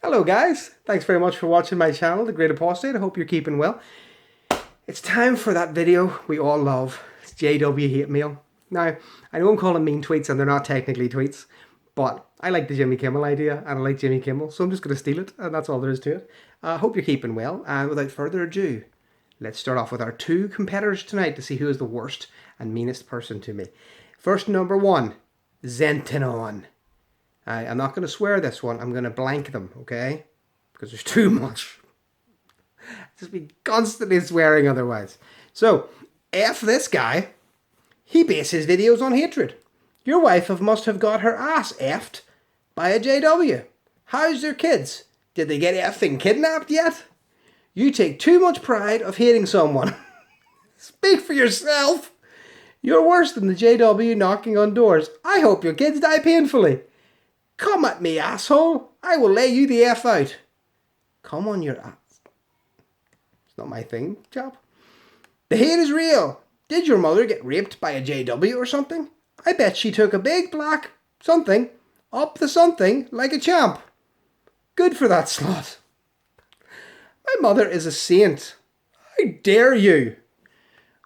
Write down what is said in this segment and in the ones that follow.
Hello guys, thanks very much for watching my channel, The Great Apostate. I hope you're keeping well. It's time for that video we all love. It's JW Hate Mail. Now, I know I'm calling mean tweets and they're not technically tweets, but I like the Jimmy Kimmel idea and I like Jimmy Kimmel, so I'm just going to steal it and that's all there is to it. I hope you're keeping well, and without further ado, let's start off with our two competitors tonight to see who is the worst and meanest person to me. First, number one, Xentenon. I'm not going to swear this one. I'm going to blank them, okay? Because there's too much. Just be constantly swearing otherwise. So, F this guy. He bases his videos on hatred. Your wife must have got her ass effed by a JW. How's their kids? Did they get effing kidnapped yet? You take too much pride of hating someone. Speak for yourself. You're worse than the JW knocking on doors. I hope your kids die painfully. Come at me, asshole. I will lay you the F out. Come on your ass. It's not my thing, chap. The hate is real. Did your mother get raped by a JW or something? I bet she took a big black something up the something like a champ. Good for that slut. My mother is a saint. How dare you?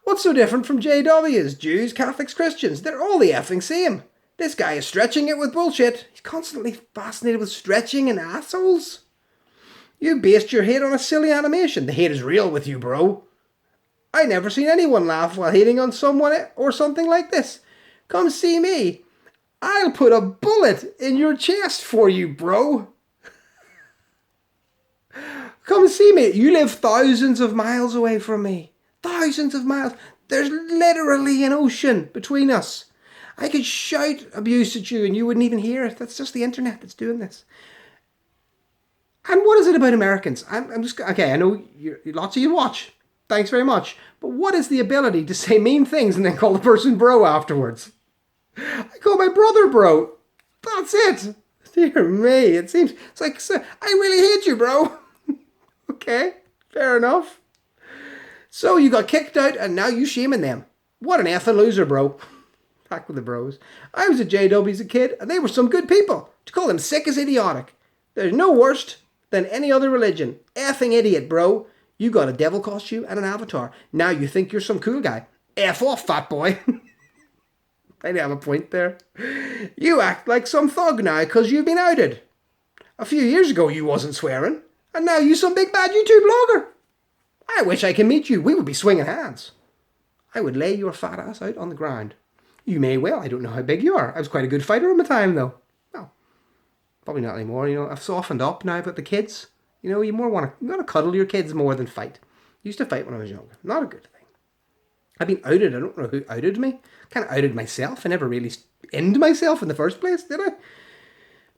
What's so different from JWs? Jews, Catholics, Christians. They're all the effing same. This guy is stretching it with bullshit. He's constantly fascinated with stretching and assholes. You based your hate on a silly animation. The hate is real with you, bro. I never seen anyone laugh while hating on someone or something like this. Come see me. I'll put a bullet in your chest for you, bro. Come see me. You live thousands of miles away from me. Thousands of miles. There's literally an ocean between us. I could shout abuse at you and you wouldn't even hear it. That's just the internet that's doing this. And what is it about Americans? I'm just, okay, I know lots of you watch. Thanks very much. But what is the ability to say mean things and then call the person bro afterwards? I call my brother bro. That's it. Dear me, it's like, I really hate you, bro. Okay, fair enough. So you got kicked out and now you shaming them. What an effing loser, bro. Back with the bros. I was a JW as a kid, and they were some good people. To call them sick is idiotic. There's no worse than any other religion. Effing idiot, bro. You got a devil costume and an avatar. Now you think you're some cool guy. F off, fat boy. I have a point there. You act like some thug now because you've been outed. A few years ago you wasn't swearing, and now you some big bad YouTube blogger. I wish I could meet you. We would be swinging hands. I would lay your fat ass out on the ground. You may well. I don't know how big you are. I was quite a good fighter in my time, though. Well, probably not anymore. I've softened up now, but the kids, you want to cuddle your kids more than fight. I used to fight when I was younger. Not a good thing. I've been outed. I don't know who outed me. Kind of outed myself. I never really ended myself in the first place, did I?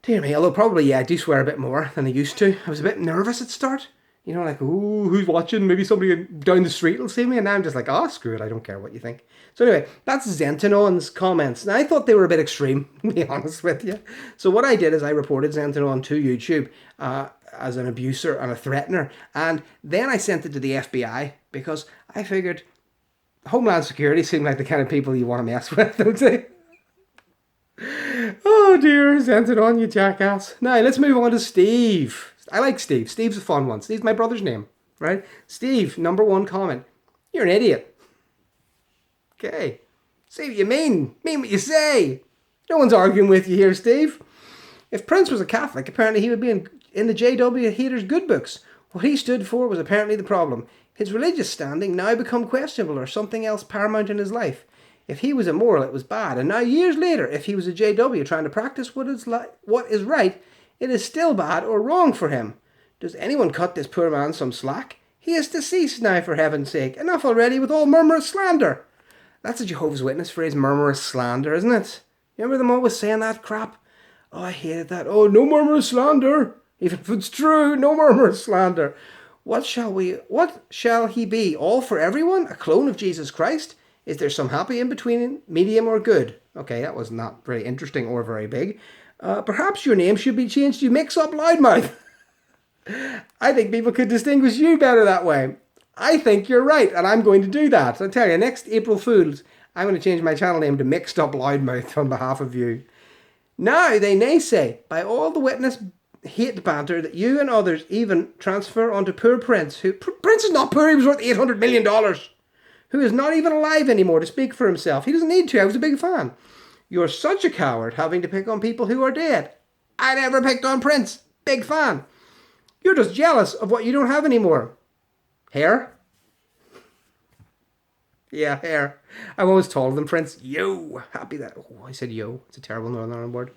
Dear me. Although probably, yeah, I do swear a bit more than I used to. I was a bit nervous at start. Like, ooh, who's watching? Maybe somebody down the street will see me. And now I'm just like, oh, screw it. I don't care what you think. So anyway, that's Xentenon's comments. Now, I thought they were a bit extreme, to be honest with you. So what I did is I reported Xentenon to YouTube as an abuser and a threatener. And then I sent it to the FBI because I figured Homeland Security seemed like the kind of people you want to mess with, don't they? Oh dear, Xentenon, you jackass. Now, let's move on to Steve. I like Steve. Steve's a fun one. Steve's my brother's name, right? Steve, number one comment. You're an idiot. Okay. Say what you mean. Mean what you say. No one's arguing with you here, Steve. If Prince was a Catholic, apparently he would be in the JW haters' good books. What he stood for was apparently the problem. His religious standing now become questionable or something else paramount in his life. If he was immoral, it was bad. And now years later, if he was a JW trying to practice what is right, it is still bad or wrong for him. Does anyone cut this poor man some slack? He is deceased now, for heaven's sake. Enough already with all murmurous slander. That's a Jehovah's Witness phrase, murmurous slander, isn't it? You remember them always saying that crap? Oh, I hated that. Oh, no murmurous slander. Even if it's true, no murmurous slander. What shall he be? All for everyone? A clone of Jesus Christ? Is there some happy in between, medium or good? Okay, that was not very interesting or very big. Perhaps your name should be changed to Mix Up Loudmouth. I think people could distinguish you better that way. I think you're right, and I'm going to do that. I tell you, next April Fools, I'm going to change my channel name to Mixed Up Loudmouth on behalf of you. Now they naysay, by all the witness hate banter that you and others even transfer onto poor Prince, who Prince is not poor, he was worth $800 million, who is not even alive anymore to speak for himself. He doesn't need to. I was a big fan. You're such a coward having to pick on people who are dead. I never picked on Prince. Big fan. You're just jealous of what you don't have anymore. Hair? Yeah, hair. I'm always taller than Prince. Yo. Happy that. Oh, I said yo. It's a terrible Northern Ireland word.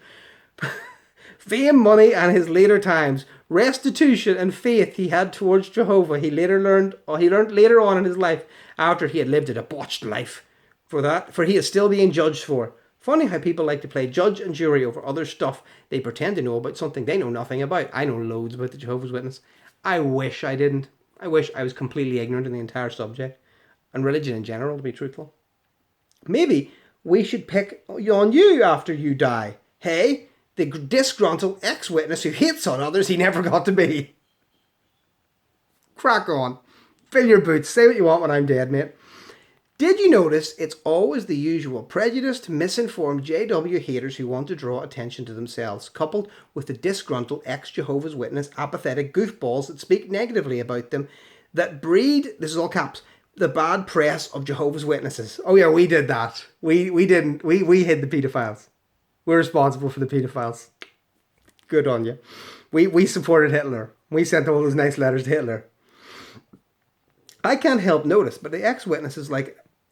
Fame, money, and his later times, restitution and faith he had towards Jehovah. He learned later on in his life, after he had lived a debauched life. For he is still being judged for. Funny how people like to play judge and jury over other stuff. They pretend to know about something they know nothing about. I know loads about the Jehovah's Witness. I wish I didn't. I wish I was completely ignorant in the entire subject. And religion in general, to be truthful. Maybe we should pick on you after you die. Hey, the disgruntled ex-witness who hates on others he never got to be. Crack on. Fill your boots. Say what you want when I'm dead, mate. Did you notice it's always the usual prejudiced, misinformed JW haters who want to draw attention to themselves, coupled with the disgruntled ex-Jehovah's Witness apathetic goofballs that speak negatively about them, that breed, this is all caps, the bad press of Jehovah's Witnesses. Oh yeah, we did that. We hid the paedophiles. We're responsible for the paedophiles. Good on you. We supported Hitler. We sent all those nice letters to Hitler. I can't help notice, but the ex-witnesses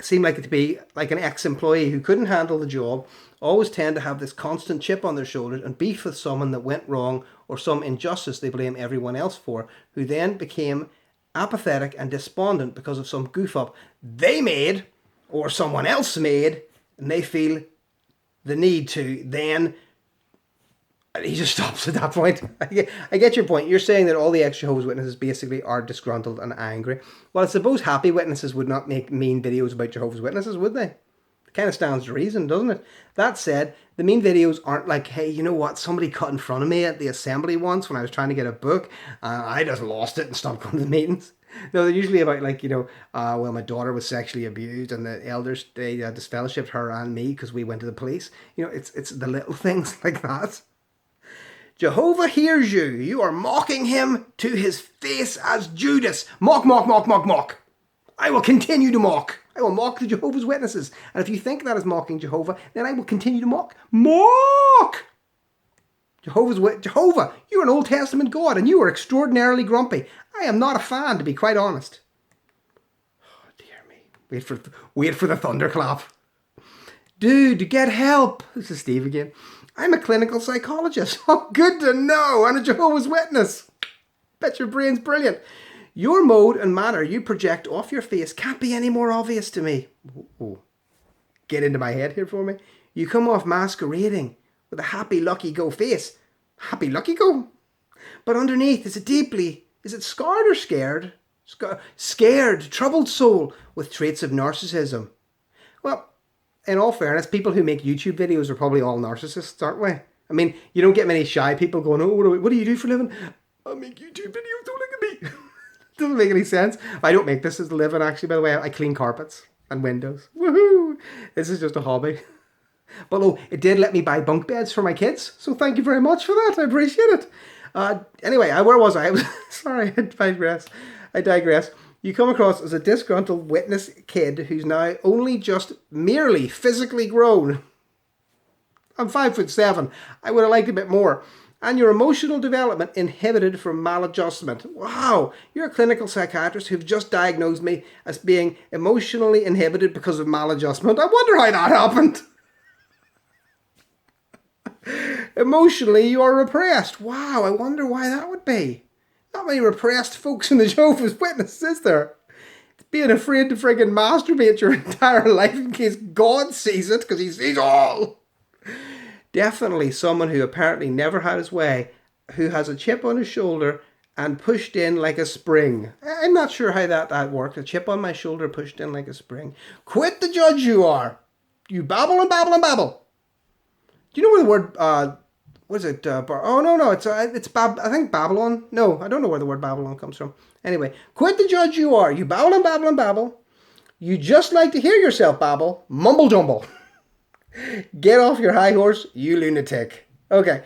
seem like it to be like an ex-employee who couldn't handle the job, always tend to have this constant chip on their shoulders and beef with someone that went wrong or some injustice they blame everyone else for, who then became apathetic and despondent because of some goof up they made or someone else made, and they feel the need to then. He just stops at that point. I get your point. You're saying that all the ex-Jehovah's Witnesses basically are disgruntled and angry. Well, I suppose happy witnesses would not make mean videos about Jehovah's Witnesses, would they? It kind of stands to reason, doesn't it? That said, the mean videos aren't like, hey, you know what? Somebody cut in front of me at the assembly once when I was trying to get a book. I just lost it and stopped going to the meetings. No, they're usually about well, my daughter was sexually abused and the elders, they disfellowshipped her and me because we went to the police. It's the little things like that. Jehovah hears you. You are mocking him to his face as Judas. Mock, mock, mock, mock, mock. I will continue to mock. I will mock the Jehovah's Witnesses. And if you think that is mocking Jehovah, then I will continue to mock. Mock! Jehovah, you're an Old Testament God and you are extraordinarily grumpy. I am not a fan, to be quite honest. Oh, dear me. Wait for the thunderclap. Dude, get help. This is Steve again. I'm a clinical psychologist. Oh, good to know. And a Jehovah's Witness. Bet your brain's brilliant. Your mode and manner you project off your face can't be any more obvious to me. Ooh. Get into my head here for me. You come off masquerading with a happy-lucky-go face. Happy-lucky-go? But underneath, is it scarred or scared? Scared, troubled soul with traits of narcissism. Well, in all fairness, people who make YouTube videos are probably all narcissists, aren't we? I mean, you don't get many shy people going, oh, what do you do for a living? I make YouTube videos, don't look at me. Doesn't make any sense. I don't make this as a living, actually, by the way. I clean carpets and windows. Woohoo! This is just a hobby. But it did let me buy bunk beds for my kids, so thank you very much for that. I appreciate it. Anyway, where was I? Sorry, I digress. You come across as a disgruntled witness kid who's now only just merely physically grown. I'm 5'7". I would have liked a bit more. And your emotional development inhibited from maladjustment. Wow, you're a clinical psychiatrist who've just diagnosed me as being emotionally inhibited because of maladjustment. I wonder how that happened. Emotionally, you are repressed. Wow, I wonder why that would be. Not many repressed folks in the Jehovah's Witnesses, is there? Being afraid to friggin' masturbate your entire life in case God sees it, because he sees all. Definitely someone who apparently never had his way, who has a chip on his shoulder and pushed in like a spring. I'm not sure how that worked. A chip on my shoulder pushed in like a spring. Quit the judge you are. You babble and babble and babble. Do you know where the word, what is it? Oh, no, it's I think Babylon. No, I don't know where the word Babylon comes from. Anyway, quit the judge you are. You babble and babble and babble. You just like to hear yourself babble. Mumble jumble. Get off your high horse, you lunatic. Okay,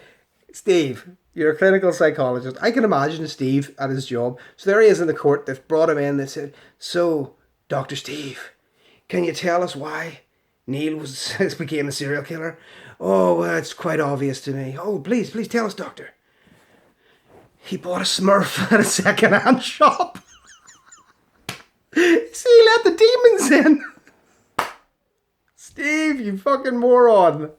Steve, You're a clinical psychologist. I can imagine Steve at his job. So there he is in the court. They've brought him in. They said, "So, Dr. Steve, can you tell us why Neil became a serial killer?" "Oh, well, it's quite obvious to me." "Oh, please tell us, doctor." "He bought a Smurf at a second-hand shop." See, he let the demons in. Steve, you fucking moron.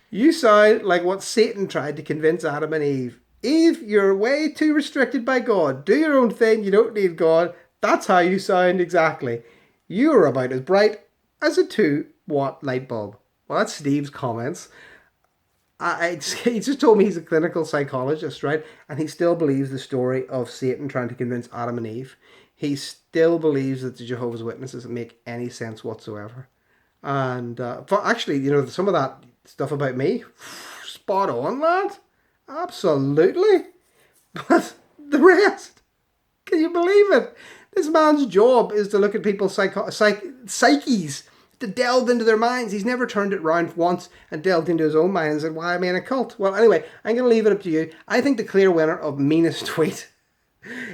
You sound like what Satan tried to convince Adam and Eve. Eve, you're way too restricted by God. Do your own thing. You don't need God. That's how you sound exactly. You're about as bright as a 2-watt light bulb. Well, that's Steve's comments. He just told me he's a clinical psychologist, right? And he still believes the story of Satan trying to convince Adam and Eve. He still believes that the Jehovah's Witnesses make any sense whatsoever. And actually, some of that stuff about me, spot on, lad. Absolutely. But the rest, can you believe it? This man's job is to look at people's psyches, to delve into their minds. He's never turned it round once and delved into his own mind and said, "Why am I in a cult?" Well, anyway, I'm going to leave it up to you. I think the clear winner of meanest tweet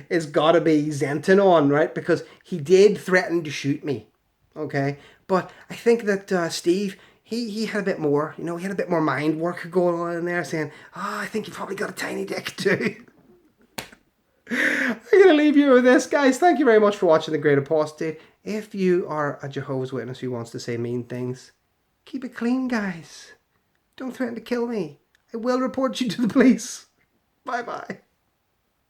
is got to be Xentenon, right? Because he did threaten to shoot me, okay? But I think that Steve, he had a bit more, he had a bit more mind work going on in there, saying, "Oh, I think you probably got a tiny dick too." I'm going to leave you with this, guys. Thank you very much for watching The Great Apostate. If you are a Jehovah's Witness who wants to say mean things, keep it clean, guys. Don't threaten to kill me. I will report you to the police. Bye-bye.